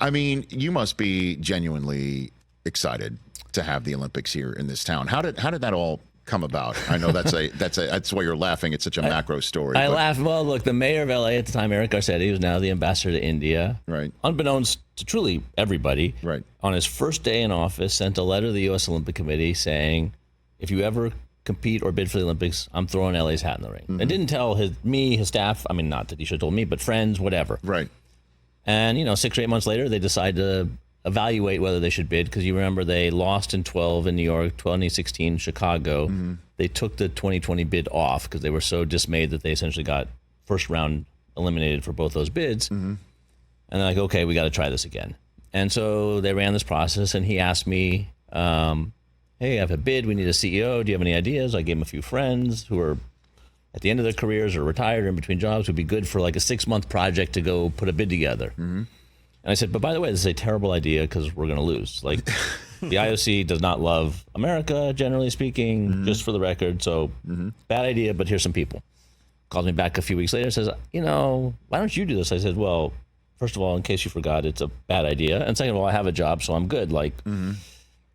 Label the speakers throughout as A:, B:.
A: I mean, you must be genuinely excited to have the Olympics here in this town. How did that all come about? I know that's why you're laughing. It's such a macro story.
B: I laugh. Well, look, the mayor of LA at the time, Eric Garcetti, who's now the ambassador to India,
A: right,
B: unbeknownst to truly everybody,
A: right, on
B: his first day in office, sent a letter to the U.S. Olympic Committee saying, if you ever compete or bid for the Olympics, I'm throwing LA's hat in the ring. Mm-hmm. And didn't tell his staff, I mean, not that he should have told me, but friends, whatever.
A: Right.
B: And, 6 or 8 months later, they decide to evaluate whether they should bid, because you remember they lost in 12 in New York, 2016 Chicago. Mm-hmm. They took the 2020 bid off because they were so dismayed that they essentially got first round eliminated for both those bids. Mm-hmm. And they're like, okay, we got to try this again. And so they ran this process, and he asked me, hey, I have a bid. We need a CEO. Do you have any ideas? I gave him a few friends who are at the end of their careers or retired or in between jobs, would be good for like a 6-month project to go put a bid together. Mm-hmm. And I said, but by the way, this is a terrible idea because we're going to lose. Like, the IOC does not love America, generally speaking, mm-hmm. just for the record. So mm-hmm. bad idea, but here's some people. Calls me back a few weeks later, says, why don't you do this? I said, well, first of all, in case you forgot, it's a bad idea. And second of all, I have a job, so I'm good. Like, mm-hmm.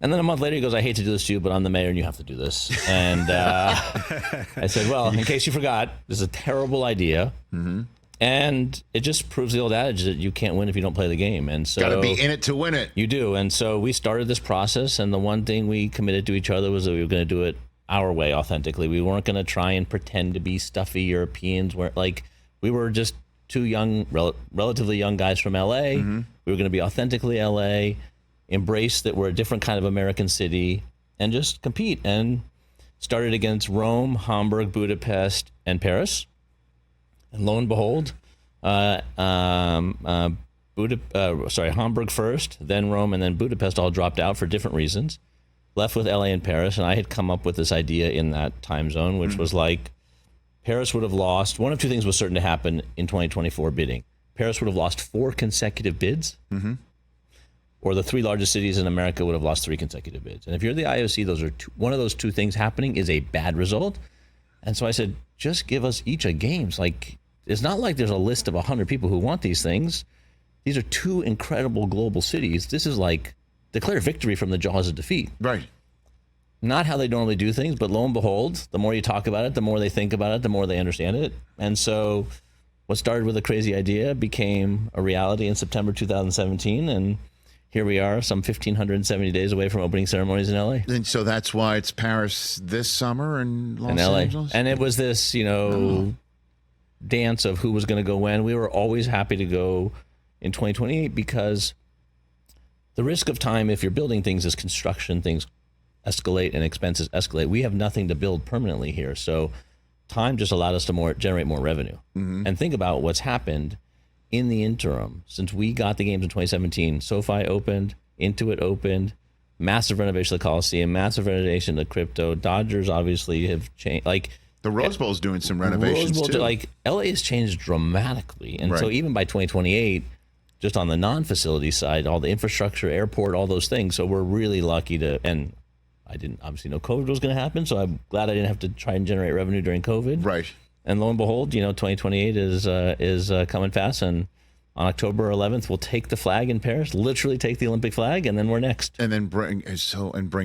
B: And then a month later, he goes, I hate to do this to you, but I'm the mayor and you have to do this. And I said, well, in case you forgot, this is a terrible idea. Mm-hmm. And it just proves the old adage that you can't win if you don't play the game. And so,
A: got to be in it to win it.
B: You do. And so we started this process, and the one thing we committed to each other was that we were going to do it our way, authentically. We weren't going to try and pretend to be stuffy Europeans. We were just two young, relatively young guys from LA. Mm-hmm. We were going to be authentically LA, embrace that we're a different kind of American city, and just compete. And started against Rome, Hamburg, Budapest, and Paris. And lo and behold, Hamburg first, then Rome, and then Budapest all dropped out for different reasons. Left with LA and Paris, and I had come up with this idea in that time zone, which mm-hmm. was like, Paris would have lost, one of two things was certain to happen in 2024 bidding. Paris would have lost 4 consecutive bids, mm-hmm. or the 3 largest cities in America would have lost 3 consecutive bids. And if you're the IOC, one of those two things happening is a bad result. And so I said, just give us each a games. Like, it's not like there's a list of 100 people who want these things. These are 2 incredible global cities. This is like declare victory from the jaws of defeat.
A: Right.
B: Not how they normally do things, but lo and behold, the more you talk about it, the more they think about it, the more they understand it. And so what started with a crazy idea became a reality in September 2017. And here we are, some 1,570 days away from opening ceremonies in LA.
A: And so that's why it's Paris this summer and Los
B: LA.
A: Angeles?
B: And it was this, dance of who was going to go when. We were always happy to go in 2028 because the risk of time, if you're building things, is construction, things escalate and expenses escalate. We have nothing to build permanently here. So time just allowed us to generate more revenue. Mm-hmm. And think about what's happened in the interim, since we got the games in 2017, SoFi opened, Intuit opened, massive renovation of the Coliseum, massive renovation of the crypto. Dodgers obviously have changed. Like
A: the Rose Bowl is doing some renovations too.
B: Like LA has changed dramatically, and
A: right.
B: so even by 2028, just on the non-facility side, all the infrastructure, airport, all those things. So we're really lucky to. And I didn't obviously know COVID was going to happen, so I'm glad I didn't have to try and generate revenue during COVID.
A: Right.
B: And lo and behold, 2028 is coming fast, and on October 11th, we'll take the flag in Paris, literally take the Olympic flag, and then we're next.
A: And then bring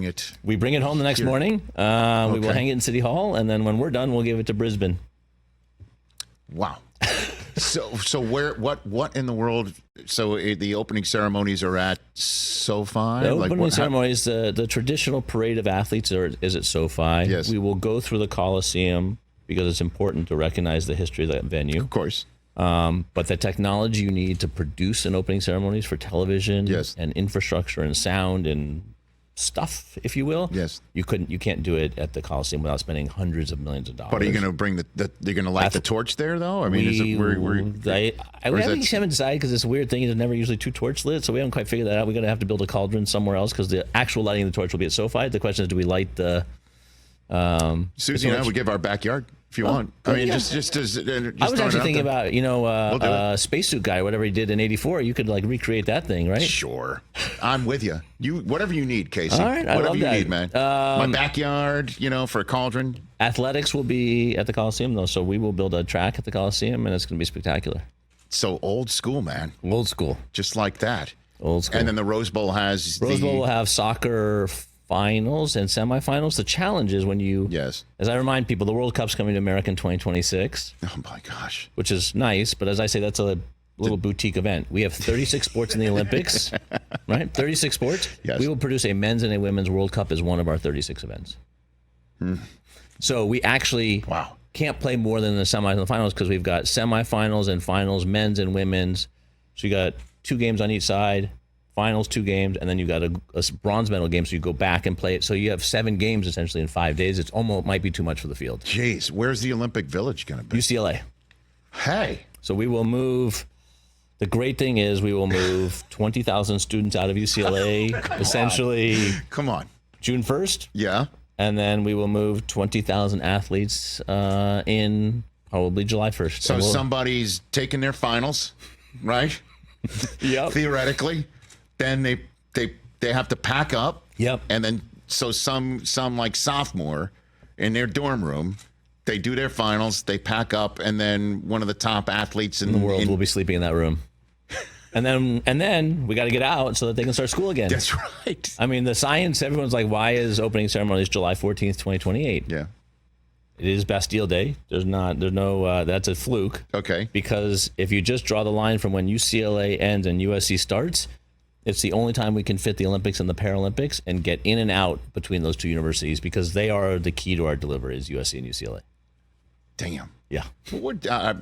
A: it.
B: We bring it home the next morning. Okay. We will hang it in City Hall, and then when we're done, we'll give it to Brisbane.
A: Wow. So what in the world? So the opening ceremonies are at SoFi.
B: The opening ceremonies, the traditional parade of athletes is at SoFi.
A: Yes.
B: We will go through the Coliseum, because it's important to recognize the history of that venue.
A: Of course.
B: But the technology you need to produce an opening ceremonies for television
A: yes.
B: and infrastructure and sound and stuff, if you will.
A: Yes.
B: You can't do it at the Coliseum without spending hundreds of millions of dollars.
A: But are you going to bring you're going to light the torch there though? I mean,
B: we haven't decided, because it's a weird thing. There's never usually 2 torch lit, so we haven't quite figured that out. We're going to have to build a cauldron somewhere else, because the actual lighting of the torch will be at SoFi. The question is, do we light the
A: Susie and I would give our backyard if you want. I mean, just
B: I was actually thinking about, Spacesuit Guy, whatever he did in '84. You could recreate that thing, right?
A: Sure. I'm with you. Whatever you need, Casey.
B: All right,
A: whatever you
B: that.
A: need, man. My backyard, for a cauldron.
B: Athletics will be at the Coliseum, though, so we will build a track at the Coliseum, and it's going to be spectacular.
A: So old school, man.
B: Old school.
A: Just like that.
B: Old school.
A: And then the Rose Bowl has
B: Rose Bowl will have soccer finals and semifinals. The challenge is when you,
A: Yes.
B: as I remind people, the World Cup's coming to America in 2026.
A: Oh my gosh.
B: Which is nice, but as I say, that's a little boutique event. We have 36 sports in the Olympics, right? 36 sports.
A: Yes.
B: We will produce a men's and a women's World Cup as one of our 36 events. So we actually can't play more than the semis and the finals because we've got semifinals and finals, men's and women's. So you got 2 games on each side, finals 2 games, and then you got a bronze medal game. So you go back and play it. So you have 7 games essentially in 5 days. It's almost might be too much for the field.
A: Jeez, where's the Olympic Village going to be?
B: UCLA.
A: Hey.
B: So we will move. The great thing is we will move 20,000 students out of UCLA essentially.
A: Come on.
B: June 1st.
A: Yeah.
B: And then we will move 20,000 athletes in probably July 1st.
A: So somebody's taking their finals, right?
B: Yep.
A: Theoretically. Then they have to pack up.
B: Yep.
A: And then so some like sophomore in their dorm room, they do their finals, they pack up, and then one of the top athletes in
B: the world will be sleeping in that room. And then we got to get out so that they can start school again.
A: That's right.
B: I mean, the science, everyone's like, why is opening ceremony is July 14th, 2028?
A: Yeah.
B: It is Bastille Day. There's no, that's a fluke.
A: Okay.
B: Because if you just draw the line from when UCLA ends and USC starts, it's the only time we can fit the Olympics and the Paralympics and get in and out between those 2 universities because they are the key to our delivery is USC and UCLA.
A: Damn.
B: Yeah.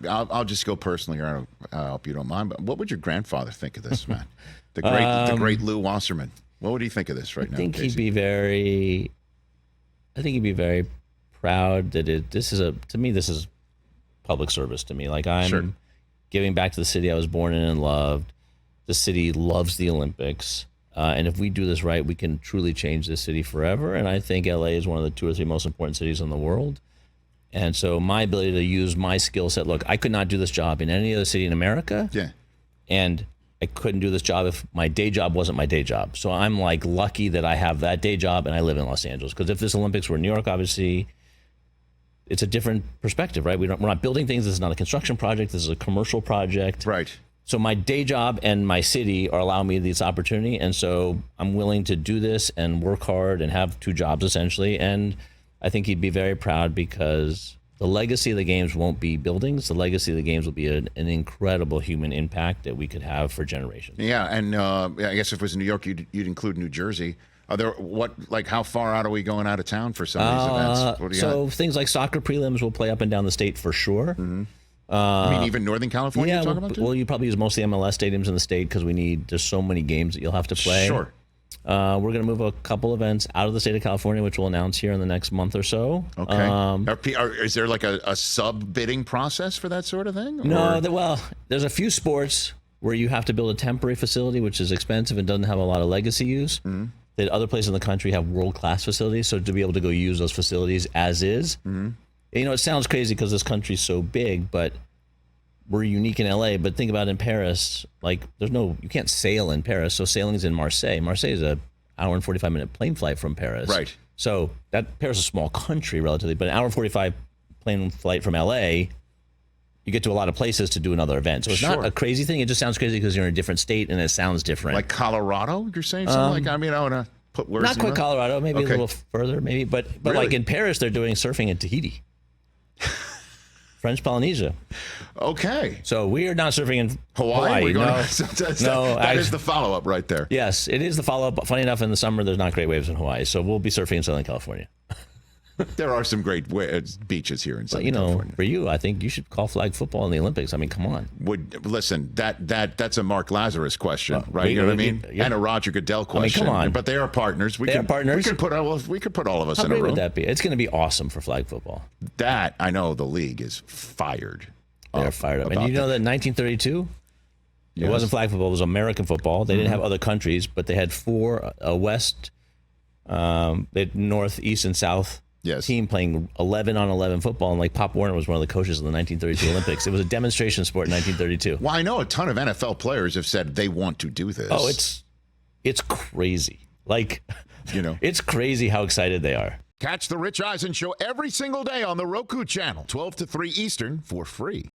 A: I'll just go personally here. I hope you don't mind. But what would your grandfather think of this, man? The great Lou Wasserman. What would he think of this right now?
B: I think he'd be very proud that this is public service to me. Like I'm giving back to the city I was born in and loved. The city loves the Olympics. And if we do this right, we can truly change this city forever. And I think LA is one of the 2 or 3 most important cities in the world. And so my ability to use my skill set, look, I could not do this job in any other city in America.
A: Yeah.
B: And I couldn't do this job if my day job wasn't my day job. So I'm like lucky that I have that day job and I live in Los Angeles. Because if this Olympics were in New York, obviously, it's a different perspective, right? We're not building things. This is not a construction project. This is a commercial project.
A: Right.
B: So my day job and my city are allowing me this opportunity. And so I'm willing to do this and work hard and have 2 jobs essentially. And I think he'd be very proud because the legacy of the games won't be buildings. The legacy of the games will be an incredible human impact that we could have for generations. Yeah,
A: and I guess if it was in New York, you'd include New Jersey. Are there how far out are we going out of town for some of these events? What do you got?
B: Things like soccer prelims will play up and down the state for sure.
A: Mm-hmm. I mean, even Northern California.
B: Yeah,
A: you're talking about too?
B: Well, you probably use most of the MLS stadiums in the state because there's so many games that you'll have to play.
A: Sure.
B: We're going to move a couple events out of the state of California, which we'll announce here in the next month or so.
A: Okay. Is there like a sub-bidding process for that sort of thing?
B: No, there's a few sports where you have to build a temporary facility, which is expensive and doesn't have a lot of legacy use. Mm-hmm. That other places in the country have world-class facilities, so to be able to go use those facilities as is. Mm-hmm. It sounds crazy because this country's so big, but we're unique in LA, but think about in Paris, like you can't sail in Paris. So sailing's in Marseille. Marseille is an hour and 45-minute plane flight from Paris.
A: Right.
B: So Paris is a small country relatively, but an hour and 45 plane flight from LA, you get to a lot of places to do another event. So it's not a crazy thing. It just sounds crazy because you're in a different state and it sounds different.
A: Like Colorado, you're saying something I want to put words
B: not quite Colorado, maybe a little further, maybe. But
A: really?
B: Like in Paris, they're doing surfing in Tahiti. French Polynesia.
A: Okay.
B: So we are not surfing in
A: Hawaii.
B: No,
A: that is the follow-up right there.
B: Yes, it is the follow-up. Funny enough, in the summer, there's not great waves in Hawaii, so we'll be surfing in Southern California.
A: There are some great beaches here in Southern California.
B: For you, I think you should call flag football in the Olympics. I mean, come on.
A: Listen, that's a Mark Lazarus question, right? You know what I mean? Yeah. And a Roger Goodell question.
B: I mean, come on.
A: But they are partners. We could put all of us in a room. How
B: great would that be? It's going to be awesome for flag football.
A: That, I know the league is fired.
B: They're fired up. And you know that in 1932, it wasn't flag football, it was American football. They didn't have other countries, but they had 4 west, they had north, east, and south team playing 11-on-11 football, and like Pop Warner was one of the coaches of the 1932 Olympics. It was a demonstration sport in 1932.
A: Well, I know a ton of NFL players have said they want to do this.
B: Oh, it's crazy. Like, it's crazy how excited they are.
A: Catch the Rich Eisen Show every single day on the Roku channel, 12 to 3 Eastern, for free.